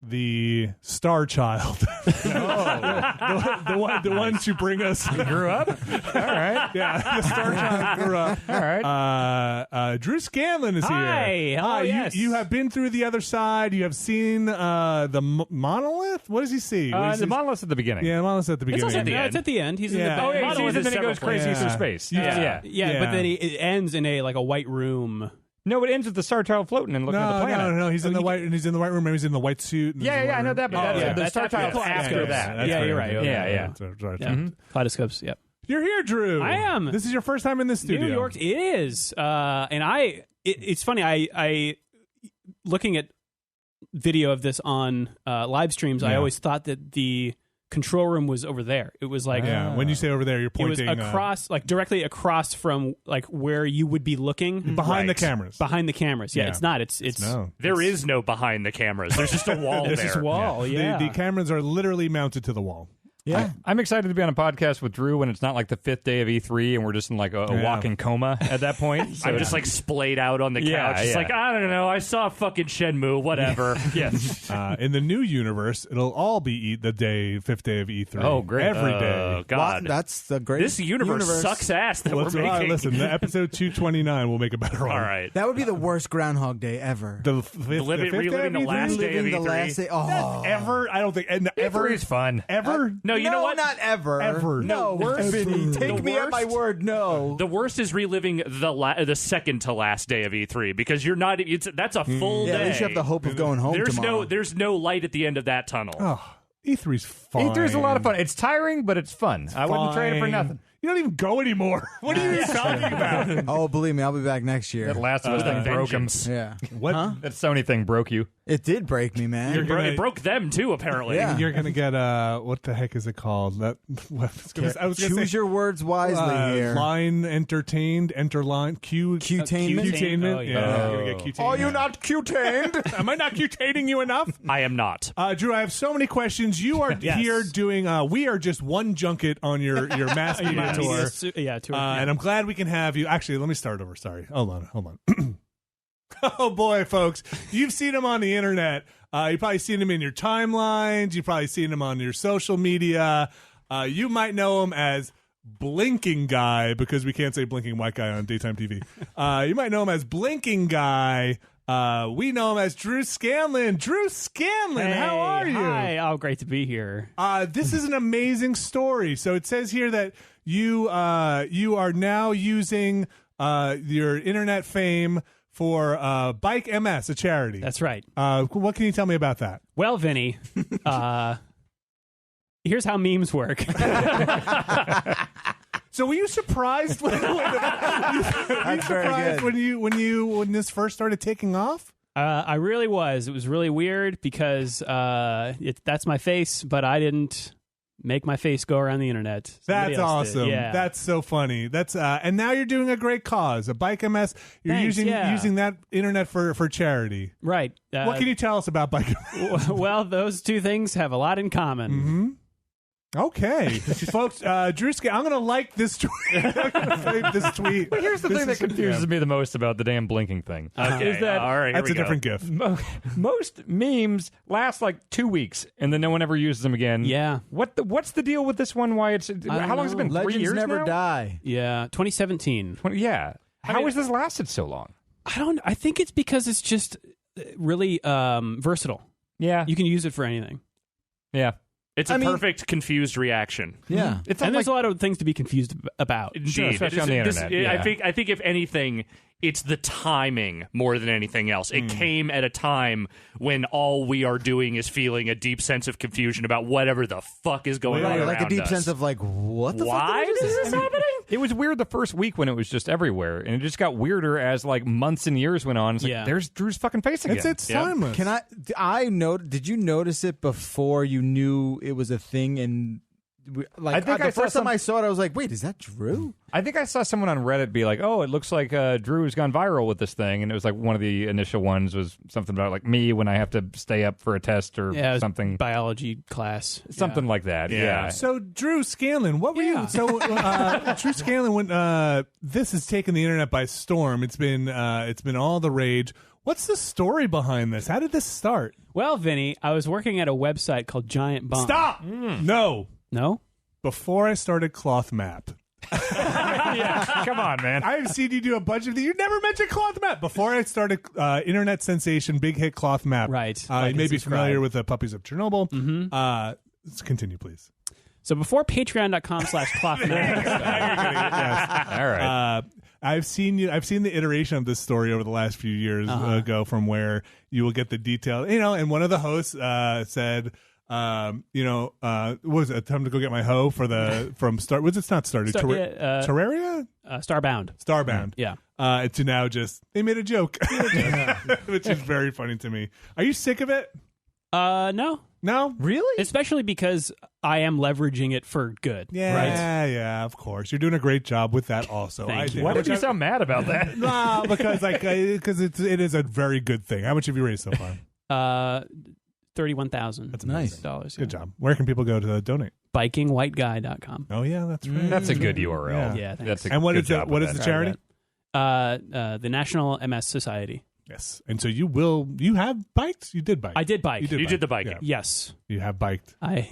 the Star Child. the one to bring us. You grew up? All right. Yeah, the Star Child grew up. All right. Drew Scanlon is here. Hi. Yes. You have been through the other side. You have seen the monolith. What does he see? The monolith's at the beginning. Yeah, the monolith's at the beginning. It's also it's at the end. He's in the Yeah. back. Oh, yeah, he Monolith sees it, is then he goes several crazy places. through space. Yeah. Yeah, but then it ends in a white room. No, it ends with the Star Child floating and looking at the planet. No. He's in the white. And he's in the white room. He's in the white suit. Yeah, I know that, but the that's Star Child's after that. Yeah, you're right. Yeah. Kaleidoscopes. Yep. You're here, Drew. I am. This is your first time in the studio. New York. It is. And it's funny. I looking at video of this on live streams. I always thought that the control room was over there. It was like when you say over there, you're pointing. It was across, directly across from where you would be looking behind the cameras. Behind the cameras. Yeah, it's not. It's no. There is no behind the cameras. There's just a wall there. There's this wall. Yeah. The cameras are literally mounted to the wall. Yeah, I'm excited to be on a podcast with Drew when it's not like the 5th day of E3 and we're just in like a walking coma at that point. So I'm just like splayed out on the couch. It's like, I don't know. I saw fucking Shenmue, whatever. Yes. In the new universe, it'll all be the 5th day of E3. Oh, great. Every day. Oh, God. That's the great This universe sucks ass that we're making. Listen, the episode 229 will make a better one. All right. That would be the worst Groundhog Day ever. Reliving the last day of Reliving the E3. last day. Oh. Ever? I don't think. Ever E3 is fun. Ever? No, you know what? Not ever. Ever. No, worse. Vinny. Take The me at my worst. word. No. The worst is reliving the second to last day of E3 because you're not. That's a full Yeah, day. at least you have the hope of going home tomorrow. There's no light at the end of that tunnel. Oh, E3's fun. E3 is a lot of fun. It's tiring, but it's fun. I wouldn't trade it for nothing. You don't even go anymore. What are you even talking about? Oh, believe me, I'll be back next year. That Last of Us thing broke him. Yeah. What? Huh? That Sony thing broke you. It did break me, man. It broke them too, apparently. Yeah. You're gonna get what the heck is it called? I was gonna Choose say, your words wisely here. Line entertained, enterline, Cutainment? Cutainment. Oh, Yeah, yeah. you're gonna get cutained. Are you not cutained? Am I not cutating you enough? I am not. Drew, I have so many questions. You are here doing. We are just one junket on your mass media tour. Tour. And I'm glad we can have you. Actually, let me start over. Sorry. Hold on. Oh, boy, folks. You've seen him on the internet. You've probably seen him in your timelines. You've probably seen him on your social media. You might know him as Blinking Guy because we can't say Blinking White Guy on daytime TV. You might know him as Blinking Guy. We know him as Drew Scanlon. Drew Scanlon, how are you? Hi. Oh, great to be here. This is an amazing story. So it says here that you are now using your internet fame for Bike MS, a charity. That's right. What can you tell me about that? Well, Vinny, here's how memes work. So were you surprised when this first started taking off? I really was. It was really weird because that's my face, but I didn't make my face go around the internet. Somebody That's else did. awesome. Yeah. That's so funny. That's and now you're doing a great cause, a Bike MS. You're Thanks, using that internet for charity. Right. What can you tell us about Bike MS? Well, those two things have a lot in common. Mm-hmm. Okay, folks. Drew, I'm going to like this tweet. I'm going to save this tweet. But here's the thing that confuses me the most about the damn blinking thing. Okay, Is that all right, That's a here we different go. GIF. most memes last like 2 weeks and then no one ever uses them again. Yeah. What's the deal with this one? Why it's how long has it been? 3 Legends years never now? die. Yeah. 2017. Yeah. How has this lasted so long? I think it's because it's just really versatile. Yeah. You can use it for anything. Yeah. It's a perfect confused reaction. Yeah. It's And not there's like, a lot of things to be confused about. Indeed, especially on the internet. Yeah. I think if anything, it's the timing more than anything else. It came at a time when all we are doing is feeling a deep sense of confusion about whatever the fuck is going on Right, around like a deep us. sense of like, what the Why fuck is this happening? it was weird the first week when it was just everywhere, and it just got weirder as like months and years went on. It's like, Yeah. there's Drew's fucking face again. It's timeless. Can did you notice it before you knew it was a thing? And I think the I saw first time some- I saw it, I was like, wait, is that Drew? I think I saw someone on Reddit be like, "Oh, it looks like Drew's gone viral with this thing," and it was like one of the initial ones was something about like me when I have to stay up for a test or Yeah, it was something, biology class. something like that. Yeah. So, Drew Scanlon, what were you? So, Drew Scanlon, when this has taken the internet by storm, it's been all the rage. What's the story behind this? How did this start? Well, Vinny, I was working at a website called Giant Bomb. Stop! No. No? Before I started Cloth Map. Yeah, come on, man. I've seen you do a bunch of things. You never mentioned Cloth Map. Before I started internet sensation, big hit Cloth Map. Right. You Like may and be subscribe. familiar with the Puppies of Chernobyl. Let's continue, please. So before patreon.com/clothmap. All right. I've seen the iteration of this story over the last few years ago, from where you will get the detail, and one of the hosts said, what was it, time to go get my hoe from Star, was it not started? Terraria? Starbound. Yeah. To now just, they made a joke, which is very funny to me. Are you sick of it? No. No? Really? Especially because I am leveraging it for good. Yeah, Right? yeah, of course. You're doing a great job with that also. Thank I you. think. Why did you sound mad about that? No, because it is a very good thing. How much have you raised so far? $31,000. That's nice. Dollars. Good job. Where can people go to donate? BikingWhiteGuy.com. Oh yeah, that's right. That's a good URL. Yeah, thanks. That's a And what good is it? job What with is the that. charity? The National MS Society. Yes. And so you have biked? You did bike. I did bike. You did the biking. Yeah. Yes. You have biked. I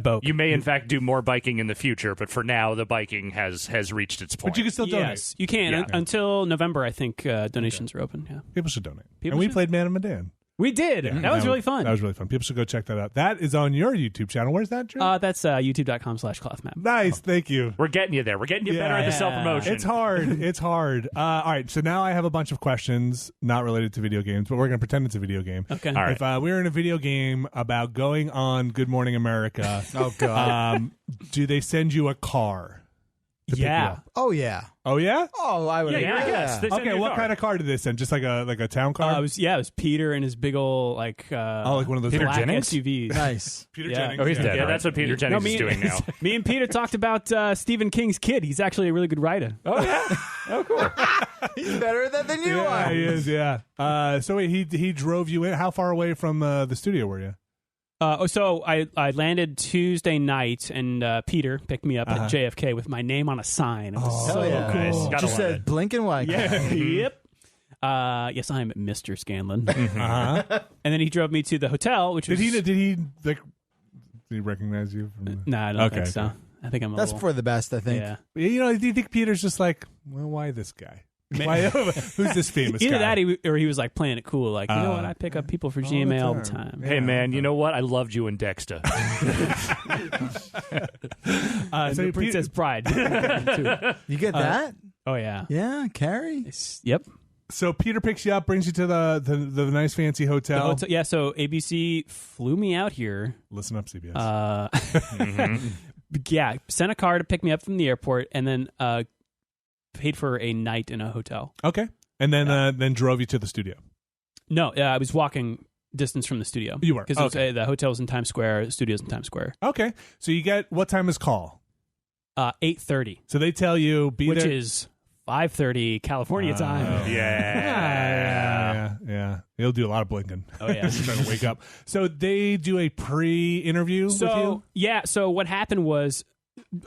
boke. You may, in fact, do more biking in the future, but for now, the biking has reached its point. But you can still donate. Yes, you can. Yeah. Until November, I think donations are open. Yeah. People should donate. People and we should. played Man of Medan. We did. That was really fun. That was really fun. People should go check that out. That is on your YouTube channel. Where's that, Drew? That's youtube.com/clothmap. Nice. Thank you. We're getting you there. We're getting you better at the Yeah. self-promotion. It's hard. It's hard. All right. So now I have a bunch of questions not related to video games, but we're going to pretend it's a video game. Okay. All right. If we were in a video game about going on Good Morning America, Oh, God. do they send you a car? to pick you Yeah. up? Oh, yeah. Oh yeah. Oh, I would Yeah, agree. I guess. They send Okay. you a What car. kind of car did they send? Just like a town car? It was Peter and his big old like like one of those Peter black Jennings? SUVs. Nice. Peter Yeah. Jennings. Oh, he's dead. Yeah, right? that's what Peter Jennings is doing now. Me and Peter talked about Stephen King's kid. He's actually a really good writer. Oh, yeah. Oh, cool. He's better at that than you Yeah, are. he is. Yeah. So wait, he drove you in. How far away from the studio were you? So I landed Tuesday night, and Peter picked me up at JFK with my name on a sign. It was so Hell yeah. cool. Nice. Gotta Just love said it. blink and white. Yeah. Yep. Yes, I'm Mr. Scanlon. Uh-huh. And then he drove me to the hotel, which Did was... he recognize you? From No, I don't Okay, think so. okay. I think I'm a That's little... for the best, I think. Yeah. do you think Peter's just like, well, why this guy? Why, who's this famous Either guy? that, or he was like playing it cool. Like, you know what? I pick up people for GMA all the time. Hey, man, you know what? I loved you in Dexter. And so the Princess Bride. Too. You get that? Oh, yeah. Yeah, Carrie. Yep. So Peter picks you up, brings you to the nice fancy The hotel. hotel, yeah, so ABC flew me out here. Listen up, CBS. Yeah, sent a car to pick me up from the airport, and then paid for a night in a hotel. Okay, and then drove you to the studio. No, I was walking distance from the studio. You were, because okay. the hotel's in Times Square, the studio's in Times Square. Okay, so you get, what time is call? 8:30, So they tell you be which there. is 5:30 California time. Yeah. He'll do a lot of blinking. Oh yeah. Trying to wake up. So they do a pre-interview with you. So what happened was,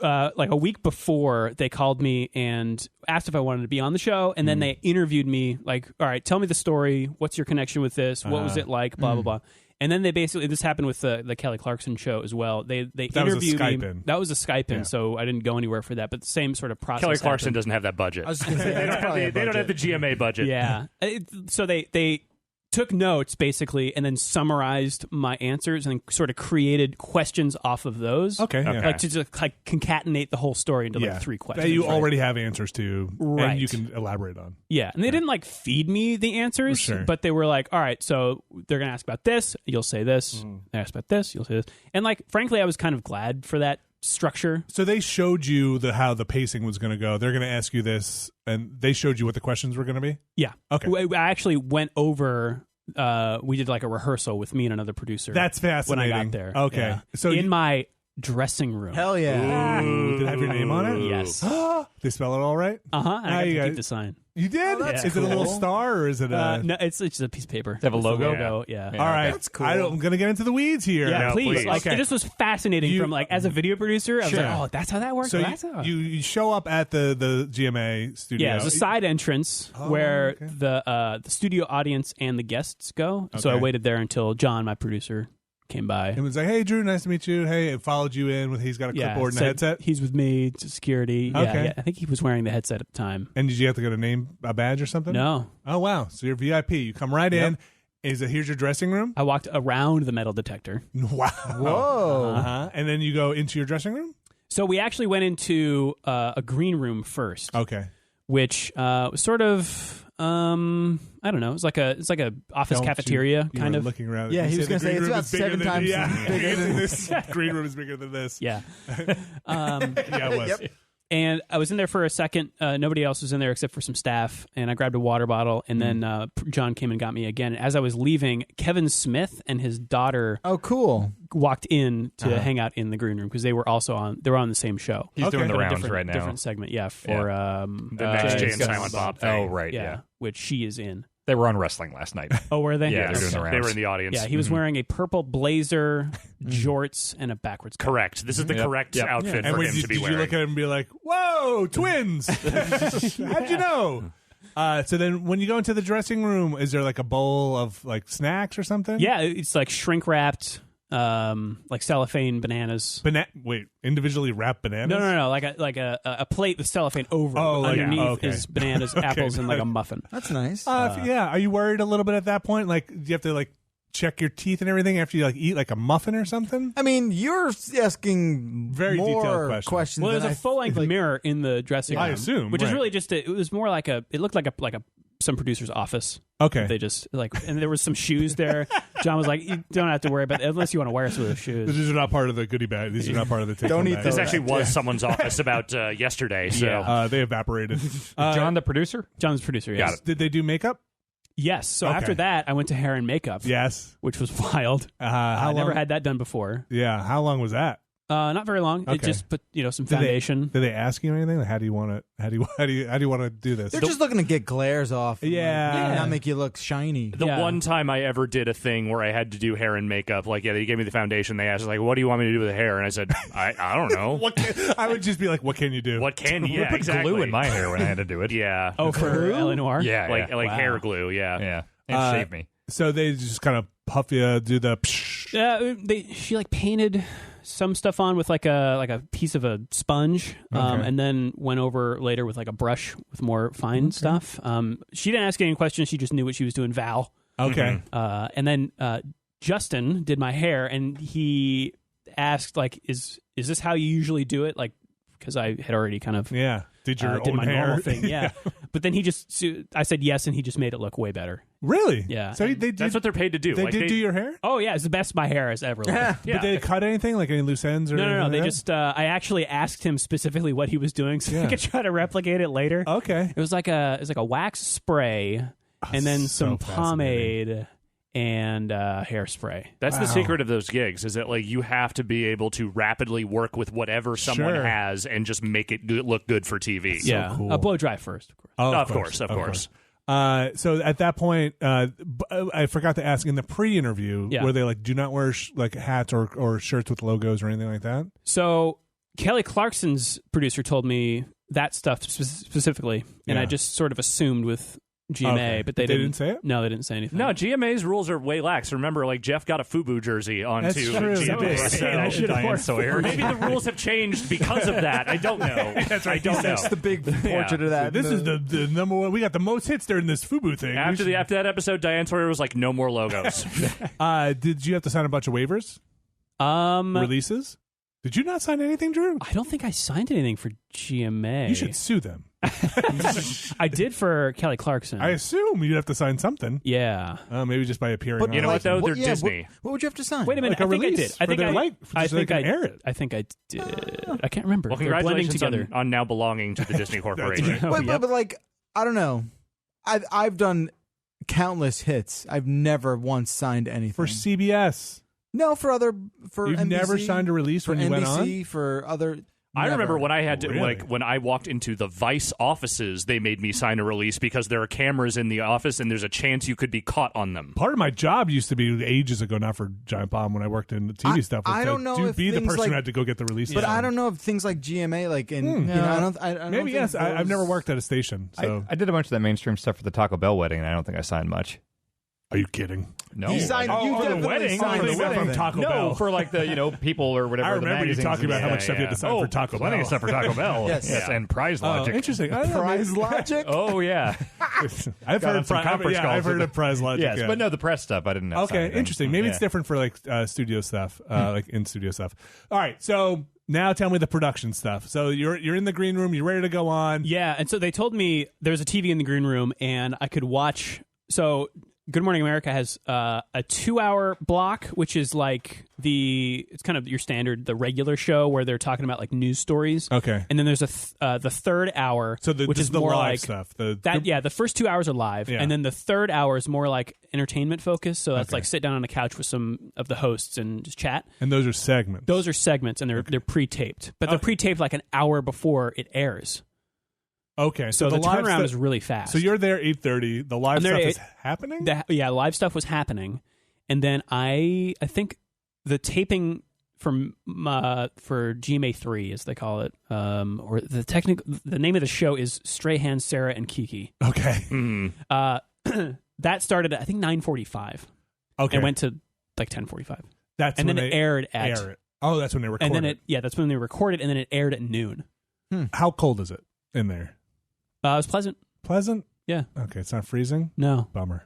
like a week before, they called me and asked if I wanted to be on the show, and then they interviewed me. Like, all right, tell me the story. What's your connection with this? What was it like? Blah blah blah. And then they basically, this happened with the Kelly Clarkson show as well. They That was a interviewed Skype me. in. That was a Skype in, Yeah. so I didn't go anywhere for that. But the same sort of process. Kelly Clarkson happened. doesn't have that budget. I was just going to say, that's probably a They don't have the budget. GMA budget. Yeah. So they took notes basically, and then summarized my answers and sort of created questions off of those. Okay. Yeah. Like to just like concatenate the whole story into like three questions. that you already have answers to, Right. and you can elaborate on. Yeah, and they didn't like feed me the answers, Sure. but they were like, "All right, so they're gonna ask about this, you'll say this. They ask about this, you'll say this." And like, frankly, I was kind of glad for that structure. So they showed you how the pacing was going to go. They're going to ask you this, and they showed you what the questions were going to be. Yeah. Okay. I actually went over. We did like a rerehearsal with me and another producer. That's fascinating. when I got there. Okay. Yeah. So in my dressing room. Hell yeah. Ooh, did it have your name on it? Yes. They spell it all right? And I got you to got- keep the sign. You did? that's Is it a little cool. star or is it a... No, it's just a piece of paper. Does it have a It's the logo? Yeah. All right. That's cool. I'm going to get into the weeds here. Yeah, No, please. please. Like, Okay. it just was fascinating You- from like as a video producer. I was Sure. like, oh, that's how that works. So That's how- you show up at the GMA studio. Yeah, there's a side entrance where okay. the studio audience and the guests go. So I Okay. waited there until John, my producer, came by. It was like, hey, Drew, nice to meet you. Hey, it followed you in with he's got a clipboard and a said headset. He's with me to security. Yeah, Okay. yeah, I think he was wearing the headset at the time. And did you have to get a badge or something? No, Oh, wow. So you're VIP. You come right in. Is it, here's your dressing room? I walked around the metal detector. Wow. Whoa. Uh-huh. And then you go into your dressing room? So we actually went into a green room first, Okay. which was sort of I don't know. It's like a office Don't cafeteria you kind were of. looking around. Yeah, You he was said the gonna say green it's room about is bigger 7 than- times yeah, bigger than this. Green room is bigger than this. Yeah. Yeah, it was. And I was in there for a second. Nobody else was in there except for some staff. And I grabbed a water bottle. And then John came and got me again. As I was leaving, Kevin Smith and his daughter Oh, cool. walked in to hang out in the green room because they were also on. They were on the same show. He's Okay. doing the But a rounds different, right now. different segment. Yeah, for The next Jay and Jay's Silent Bob Oh, thing. right. yeah, Yeah. which she is in. They were on wrestling last night. Oh, were they? Yeah, they're doing the Okay. rounds. They were in the audience. Yeah, he was wearing a purple blazer, jorts, and a backwards coat. Correct. This is the Yep. correct Yep. outfit And for when him you, to be did wearing. you look at him and be like, whoa, twins? How'd you know? So then when you go into the dressing room, is there like a bowl of like snacks or something? Yeah, it's like shrink wrapped, like cellophane bananas. Wait, individually wrapped bananas? No, like a plate with cellophane over. it. Oh, like- underneath okay. is bananas, apples, and like a muffin. That's nice. Yeah. Are you worried a little bit at that point? Like, do you have to like check your teeth and everything after you like eat like a muffin or something? I mean, you're asking Very more detailed question. questions. Well, there's than a full length mirror in the dressing room. I assume, which is right. really just it was more like it looked like a some producer's office. Okay. They just like, and there was some shoes there. John was like, "You don't have to worry about it unless you want to wear some of those shoes." These are not part of the goodie bag. These are not part of the take Don't home eat bag. This those. actually was someone's office about yesterday. So Yeah. They evaporated. John, the producer? John's the producer. Yes. Got it. Did they do makeup? Yes. So Okay. after that, I went to hair and makeup. Yes. Which was wild. How I never long? had that done before. Yeah. How long was that? Not very long. It Okay. just put some Did foundation. Did they ask you anything? Like, how do you want to? How do you want to do this? They're just looking to get glares off. and, Yeah. not make you look shiny. the Yeah. one time I ever did a thing where I had to do hair and makeup, like they gave me the foundation. They asked like, "What do you want me to do with the hair?" And I said, "I don't know. I would just be like, what can you do? What can you? Yeah, Put exactly. glue in my hair when I had to do it. Yeah. Oh, for Eleanor. Yeah, like yeah. like Wow. hair glue. Yeah. Yeah. And shave me. So they just kind of puff you, do the. Psh. She like painted some stuff on with like a piece of a sponge, Okay. and then went over later with like a brush with more fine stuff. She didn't ask any questions. She just knew what she was doing. Val. Okay. And then Justin did my hair, and he asked like, "Is this how you usually do it?" Like, because I had already kind of Yeah. Did your did own my hair normal thing. Yeah. But then I said yes, and he just made it look way better. Really? Yeah. So they did. That's what they're paid to do. they like, did do your hair. Oh yeah, it's the best my hair has ever looked. Yeah. But did they cut anything, like any loose ends or? No. anything They like just. I actually asked him specifically what he was doing, so Yeah. I could try to replicate it later. that? Okay. It was like a wax spray, and then so some pomade and hairspray. That's Wow. the secret of those gigs, is that like you have to be able to rapidly work with whatever someone Sure. has and just make it look good for TV. Yeah, cool. blow dry first, of course. Oh, Of course. So at that point, I forgot to ask in the pre-interview, Yeah. were they like, do not wear like hats or shirts with logos or anything like that? So Kelly Clarkson's producer told me that stuff specifically, and Yeah. I just sort of assumed with GMA, Okay. but they didn't say it? No, they didn't say anything. No, GMA's rules are way lax. Remember, like Jeff got a FUBU jersey onto That's true. GMA. That's So- I should have Diane worn Sawyer. Or maybe the rules have changed because of that. I don't know. That's right. I don't know. That's the big portrait of that. This is the number one. We got the most hits during this FUBU thing. After that episode, Diane Sawyer was like, "No more logos." Did you have to sign a bunch of waivers? Releases? Did you not sign anything, Drew? I don't think I signed anything for GMA. You should sue them. I did for Kelly Clarkson. I assume you'd have to sign something. Yeah. Maybe just by appearing. But on You know it. what, though? They're yeah, Disney. What would you have to sign? Wait a minute. Like a I think I release did. I for think their I. light- I so they think can I air it. I think I did. I can't remember. Well, They're blending congratulations together. on now belonging to the Disney Corporation. Oh, Wait, yep. but like, I don't know. I've done countless hits. I've never once signed anything. For CBS. No, for You've NBC, never signed a release for when you NBC, went on? for other. I remember when I had to, Really? when I walked into the Vice offices, they made me sign a release because there are cameras in the office and there's a chance you could be caught on them. Part of my job used to be ages ago, not for Giant Bomb, when I worked in the TV stuff. Was I don't know if be the things person like- who had to go get the release. But done. I don't know if things like GMA, like in you know, I don't Maybe think yes. I've those- never worked at a station. So I did a bunch of that mainstream stuff for the Taco Bell wedding, and I don't think I signed much. are you kidding? No, You signed. I- You for the definitely wedding. signed For the the wedding. wedding. Taco no, Bell. for like the people or whatever. I the remember you magazines talking and about how stuff. much stuff you had to sign for Taco plenty Bell. of stuff for Taco Bell. Yes. and prize Oh, logic. interesting. I don't know, Prize maybe- Logic. Oh yeah, I've Got on heard some I've conference calls heard with of Prize Logic. yes, yeah. but no, the press stuff I didn't. Have Okay, signed interesting. Maybe it's different for like studio stuff, like in studio stuff. All right, so now tell me the production stuff. So you're in the green room, you're ready to go on. Yeah, and so they told me there's a TV in the green room, and I could watch. So Good Morning America has a 2-hour block, which is like it's kind of your standard, the regular show where they're talking about like news stories. Okay. And then there's the third hour, So which this is the more live like stuff. the first 2 hours are live, Yeah. and then the third hour is more like entertainment focused. So that's Okay. like sit down on a couch with some of the hosts and just chat. And those are segments. Those are segments, and they're pre-taped, but they're Okay. pre-taped like an hour before it airs. Okay, So the live turnaround stu- is really fast. So you're there 8:30. The live I'm there stuff at is happening. live stuff was happening, and then I think the taping for GMA 3, as they call it, or the name of the show is Strahan, Sarah, and Kiki. Okay. That started at I think 9:45. Okay. and went to like 10:45, That's and when then it they aired at air it. Oh, that's when they recorded. and then that's when they recorded, and then it aired at noon. How cold is it in there? It was pleasant. Pleasant. Yeah. Okay, it's not freezing. No. Bummer.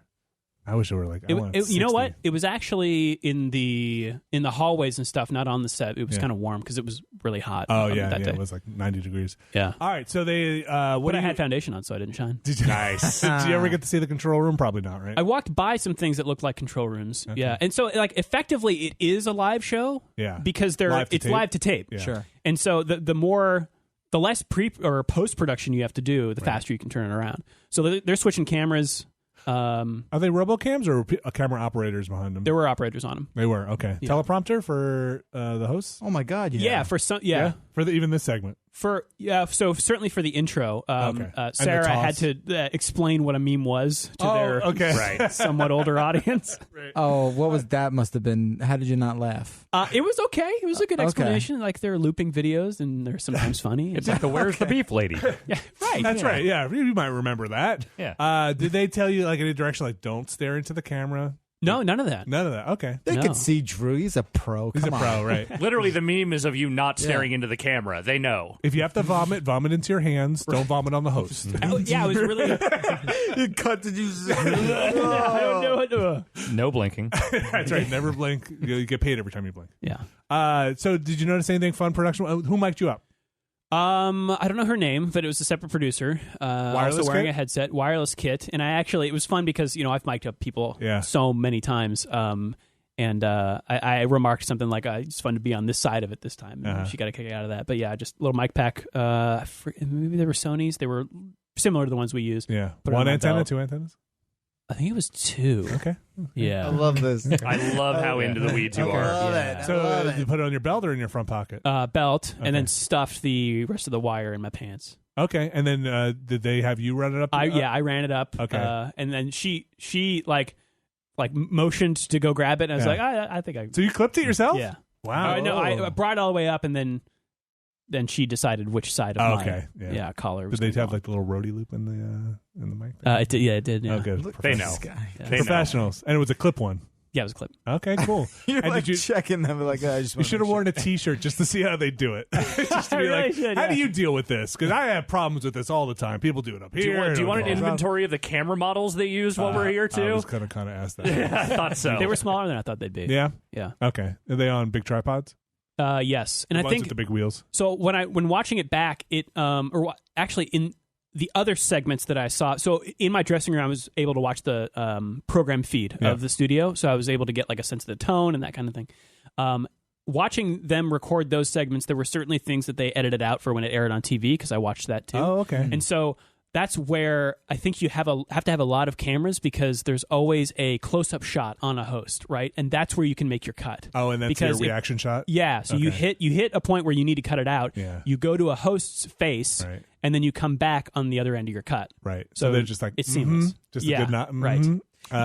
I wish it were like. I want You know 60. what? It was actually in the hallways and stuff, not on the set. It was Yeah. kind of warm because it was really hot. Oh yeah, that yeah. day. It was like 90 degrees. Yeah. All right, so they. What But do I you, had foundation on, so I didn't shine. Did you, Nice. Did you ever get to see the control room? Probably not, right? I walked by some things that looked like control rooms. Okay. Yeah, and so like effectively, it is a live show. Yeah. because Live to it's tape? live to tape. Yeah. Sure. And so the less pre or post production you have to do, the faster you can turn it around. So they're switching cameras. Are they RoboCams or camera operators behind them? There were operators on them. They were okay. Yeah. Teleprompter for the hosts. Oh my God. Yeah, for some. Yeah. For even this segment. So certainly for the intro, Okay. And the Sarah had toss. to explain what a meme was to their okay. Right. somewhat older audience. Oh, what was that? Must have been. How did you not laugh? It was okay. It was a good Okay. explanation. Like they're looping videos, and they're sometimes funny. It's like the Where's the Beef lady. Yeah, right. That's right. Yeah, you might remember that. Yeah. Did they tell you like any direction, like don't stare into the camera? No, none of that. None of that. Okay. They No. could see Drew. He's a pro. He's a Come pro, on. right? Literally, the meme is of you not staring into the camera. They know. If you have to vomit into your hands. Don't vomit on the host. Yeah, it was really. You cut to you. I don't know what to. No blinking. That's right. Never blink. You get paid every time you blink. Yeah. So did you notice anything fun production? Who mic'd you up? I don't know her name, but it was a separate producer. Wireless also wearing kit? a headset, wireless kit, and it was fun because I've mic'd up people Yeah. so many times. And I remarked something like, "It's fun to be on this side of it this time." And she got a kick out of that. But yeah, just a little mic pack. Maybe they were Sony's. They were similar to the ones we use. Yeah. Put it on One my antenna, belt. 2 antennas. I think it was 2. Okay. Yeah. I love this. I love how into the weeds you I are. love Yeah. it. So I love you it. put it on your belt or in your front pocket? Belt, Okay. and then stuffed the rest of the wire in my pants. Okay. And then did they have you run it up? I ran it up. Okay. And then she like motioned to go grab it, and I was Yeah. like, I think I. So you clipped it yourself? Yeah. Wow. No, I brought it all the way up, and then she decided which side of Okay, my yeah. collar was Did they gonna have go like the little roadie loop in the mic? on. It did. Yeah, it did. Yeah. Oh, good. Look They at know. this guy. Yeah. They know. Professionals. And it was a clip one. Yeah, it was a clip. Okay, cool. You're And like did you? checking them like I just. You should have worn a T-shirt just to see how they do it. Just to I be really like, should, how do yeah. you deal with this? Because I have problems with this all the time. People do it up Do you here. want, do you want an and inventory of the camera models they used while we're here I too? was kind of ask that. I thought so. They were smaller than I thought they'd be. Yeah. Yeah. Okay. Are they on big tripods? Yes, and The I ones think with the big wheels. so. When watching it back, actually in the other segments that I saw. So in my dressing room, I was able to watch the program feed Yeah. of the studio, so I was able to get like a sense of the tone and that kind of thing. Watching them record those segments, there were certainly things that they edited out for when it aired on TV because I watched that too. Oh, okay. And so that's where I think you have to have a lot of cameras because there's always a close-up shot on a host, right? And that's where you can make your cut. Oh, and that's because your reaction shot? Yeah, so you hit a point where you need to cut it out. Yeah. You go to a host's face, Right. and then you come back on the other end of your cut. Right. So they're just like, it's seamless. Just Yeah, a good nod. right.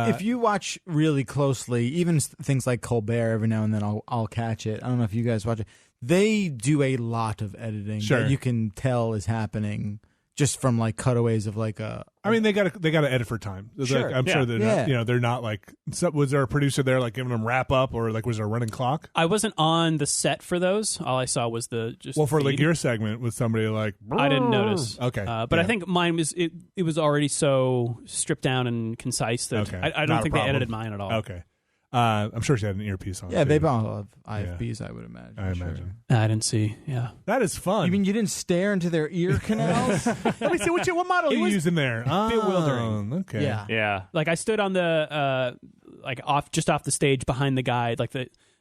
If you watch really closely, even things like Colbert, every now and then I'll catch it. I don't know if you guys watch it. They do a lot of editing that you can tell is happening just from like cutaways of like a. I mean, they got to edit for time. Sure. Like, I'm sure they're Yeah. not, they're not like. Was there a producer there like giving them wrap up, or like was there a running clock? I wasn't on the set for those. All I saw was the just. Well, for feed. like your segment with somebody like. I didn't notice. Okay, but I think mine was it was already so stripped down and concise that I don't think they edited mine at all. Okay. I'm sure she had an earpiece on. Yeah, too. they all have IFBs, I would imagine. I sure. imagine. I didn't see. Yeah, that is fun. You mean you didn't stare into their ear canals? Let me see what model you using there. Bewildering. Okay. Yeah. Yeah. like I stood on the like off the stage behind the guy. Like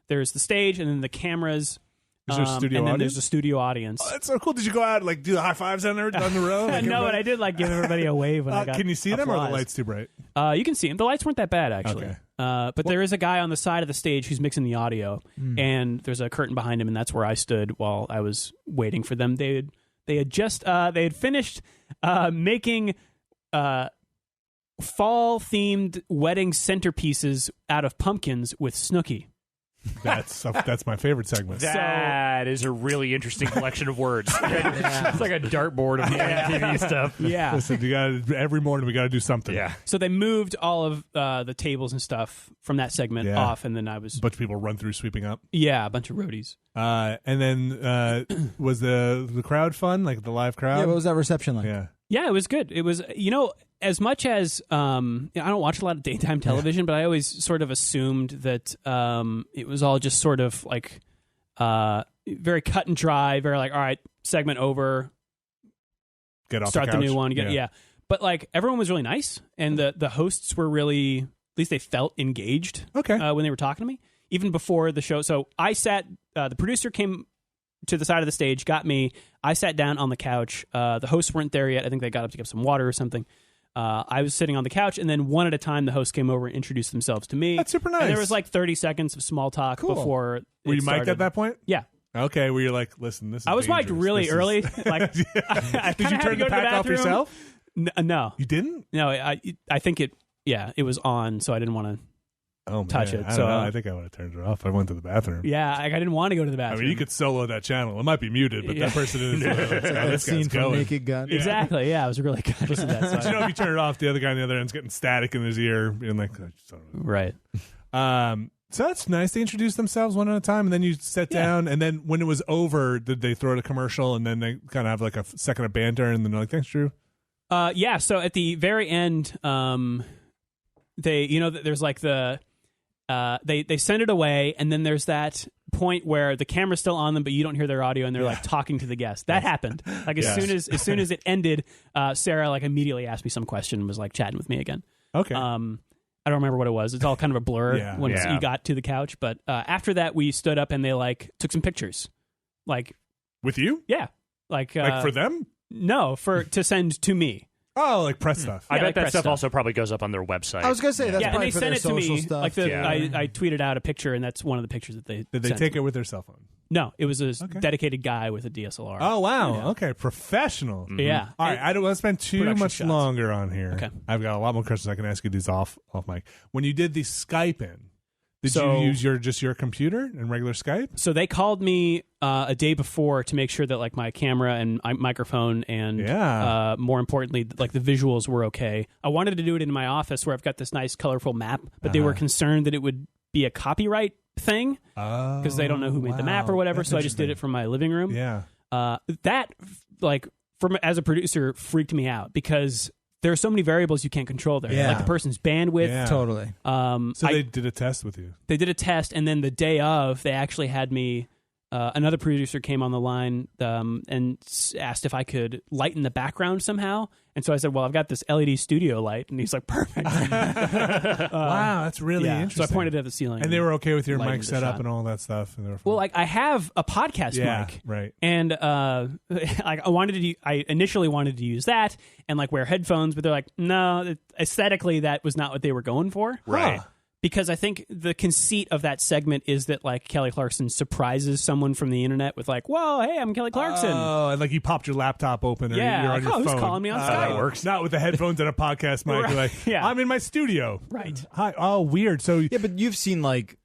there's the stage and then the cameras. Is there a studio and then audience? there's a studio audience. Oh, that's so cool. Did you go out and like do the high fives on the row? Like, No, but I did like give everybody a wave when I got. Can you see them, or are the applause. lights too bright? You can see them. The lights weren't that bad actually. Okay. But there is a guy on the side of the stage who's mixing the audio, and there's a curtain behind him, and that's where I stood while I was waiting for them. They had just they had finished making fall themed wedding centerpieces out of pumpkins with Snooki. That's my favorite segment. That is a really interesting collection of words. It's like a dartboard of TV stuff. Yeah. Listen, every morning we got to do something. Yeah. So they moved all of the tables and stuff from that segment off, and then I was A bunch of people run through sweeping up. a bunch of roadies. And then was the crowd fun? Like the live crowd? Yeah, what was that reception like? Yeah. Yeah, it was good. It was, as much as I don't watch a lot of daytime television, but I always sort of assumed that it was all just sort of like very cut and dry, very like, all right, segment over, Get off start the the couch. new one. Yeah. But like everyone was really nice, and the hosts were really, at least they felt engaged. Okay. When they were talking to me, even before the show. So I sat. The producer came to the side of the stage, got me. I sat down on the couch. The hosts weren't there yet. I think they got up to get some water or something. I was sitting on the couch, and then one at a time, the host came over and introduced themselves to me. That's super nice. And there was like 30 seconds of small talk before. Were you mic'd started. at that point? Yeah. Okay, where you're like, listen, this is I was mic'd dangerous. really This is- early. Like, I Did you turn the pack off yourself? No. You didn't? No, I think it was on, so I didn't want to. Oh, man. Touch it, I don't so, know. I think I would have turned it off. I went to the bathroom. Yeah, I didn't want to go to the I bathroom. mean, you could solo that channel. It might be muted, but that person is. That this scene guy's from going. Naked Gun. Exactly. Yeah, I was really conscious of that. But you know, if you turn it off, the other guy on the other end's getting static in his ear, and like, I just don't know. Right. So that's nice. They introduced themselves one at a time, and then you sat down. And then when it was over, did they throw it a commercial, and then they kind of have like a second of banter, and then they're like, "Thanks, Drew." Yeah. So at the very end, there's like the they send it away, and then there's that point where the camera's still on them, but you don't hear their audio, and they're like talking to the guest. That happened. Like as soon as it ended, Sarah like immediately asked me some question and was like chatting with me again. Okay. I don't remember what it was. It's all kind of a blur when you got to the couch. But after that, we stood up and they like took some pictures, like with you? yeah, like for them? No, to send to me. Oh, like press stuff. I bet like that press stuff stuff. also probably goes up on their website. I was gonna say that's Yeah, and probably they for sent their it to social me. stuff. Like I tweeted out a picture, and that's one of the pictures that they. Did they sent. take it with their cell phone? No, it was a dedicated guy with a DSLR. Oh wow! Yeah. Okay, professional. Yeah. All right, I don't want to spend too Production much shots. longer on here. Okay. I've got a lot more questions. I can ask you these off mic. When you did the Skype in, did So- you use your computer and regular Skype? So they called me a day before to make sure that like my camera and microphone and more importantly like the visuals were okay. I wanted to do it in my office where I've got this nice colorful map, but they were concerned that it would be a copyright thing because they don't know who made the map or whatever. That's So I just did it from my living room. Yeah. That like as a producer freaked me out because there are so many variables you can't control there. Yeah. Like the person's bandwidth. Yeah. Totally. So they did a test with you. They did a test, and then the day of, they actually had me another producer came on the line and asked if I could lighten the background somehow. And so I said, well, I've got this LED studio light. And he's like, perfect. Wow, that's really interesting. So I pointed at the ceiling. And they were okay with your mic the setup shot. and all that stuff. And they were fine. Well, like I have a podcast mic. Right. And I initially wanted to use that and like wear headphones, but they're like, no, aesthetically that was not what they were going for. Right. Because I think the conceit of that segment is that like Kelly Clarkson surprises someone from the internet with like, "Whoa, hey, I'm Kelly Clarkson." Oh, and like you popped your laptop open, or you're on like, your phone. Who's calling me on Skype? That works. Not with the headphones and a podcast mic. Right. You're like, Yeah. I'm in my studio. Right. Hi. Oh, weird. So Yeah, but you've seen like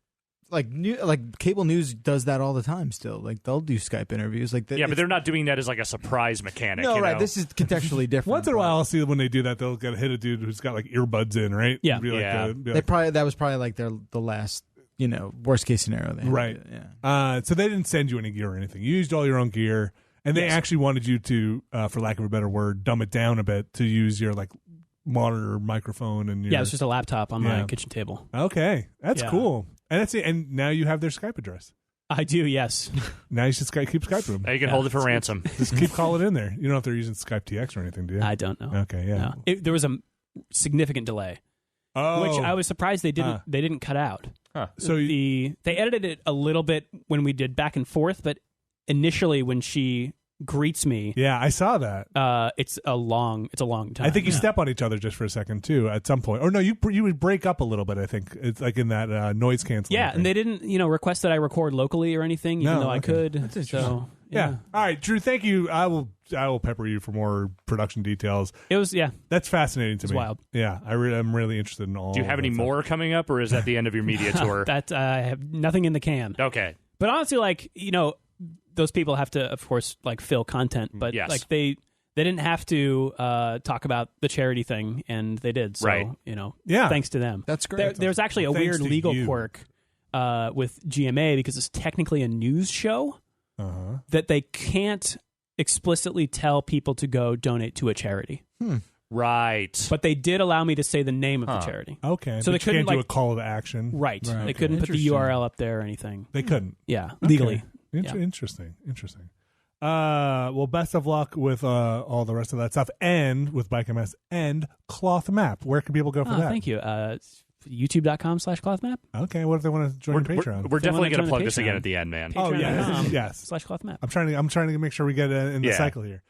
cable news does that all the time. Still, like they'll do Skype interviews. Like Yeah, but they're not doing that as like a surprise mechanic. no, you right. know? This is contextually different. once in a while, I'll see when they do that, they'll hit a dude who's got like earbuds in, right? Yeah. Be like, Yeah. be They like- probably that was probably like the last worst case scenario. They had to Right. do, yeah. So they didn't send you any gear or anything. You used all your own gear, and they actually wanted you to, for lack of a better word, dumb it down a bit to use your like monitor, microphone, and your, Yeah, it's just a laptop on Yeah. my kitchen table. okay. That's Yeah. cool. And that's it. And now you have their Skype address. I do, yes. Now you should keep Skype them. Now you can hold it for ransom. Just keep calling in there. You don't know if they're using Skype TX or anything, do you? I don't know. Okay, yeah. No. There was a significant delay, Oh, which I was surprised they didn't cut out. so They edited it a little bit when we did back and forth, but initially when she greets me, yeah, I saw that. it's a long time. I think you step on each other just for a second too at some point. Or no, you would break up a little bit. I think it's like in that noise canceling. Yeah, thing. and they didn't, request that I record locally or anything, even No, though I okay. could. So yeah. All right, Drew. Thank you. I will pepper you for more production details. It was That's fascinating to me. wild. Yeah, I'm really interested in all. Do you have of any that stuff. more coming up, or is that the end of your media tour? that I have nothing in the can. Okay. But honestly, like those people have to, of course, like fill content. But Yes. like they didn't have to talk about the charity thing, and they did. So Right. Yeah. thanks to them. That's great. There's actually a Thanks weird to legal you. quirk with GMA because it's technically a news show Uh-huh. that they can't explicitly tell people to go donate to a charity. Right. But they did allow me to say the name of the charity. Okay. So but they you couldn't, can't do a like- call to action. Right. Right. They couldn't put the Interesting. URL up there or anything. They couldn't. Yeah, Okay. legally. Yeah. Interesting. Well, best of luck with all the rest of that stuff, and with Bike MS and Cloth Map. Where can people go for Oh, that? thank you. YouTube.com/clothmap. Okay. What if they want to join We're, your Patreon? we're If they definitely wanna going to join plug the this again Patreon. at the end, man. Oh, yeah. Patreon.com Yes. /clothmap. I'm trying to make sure we get in the Yeah. cycle here.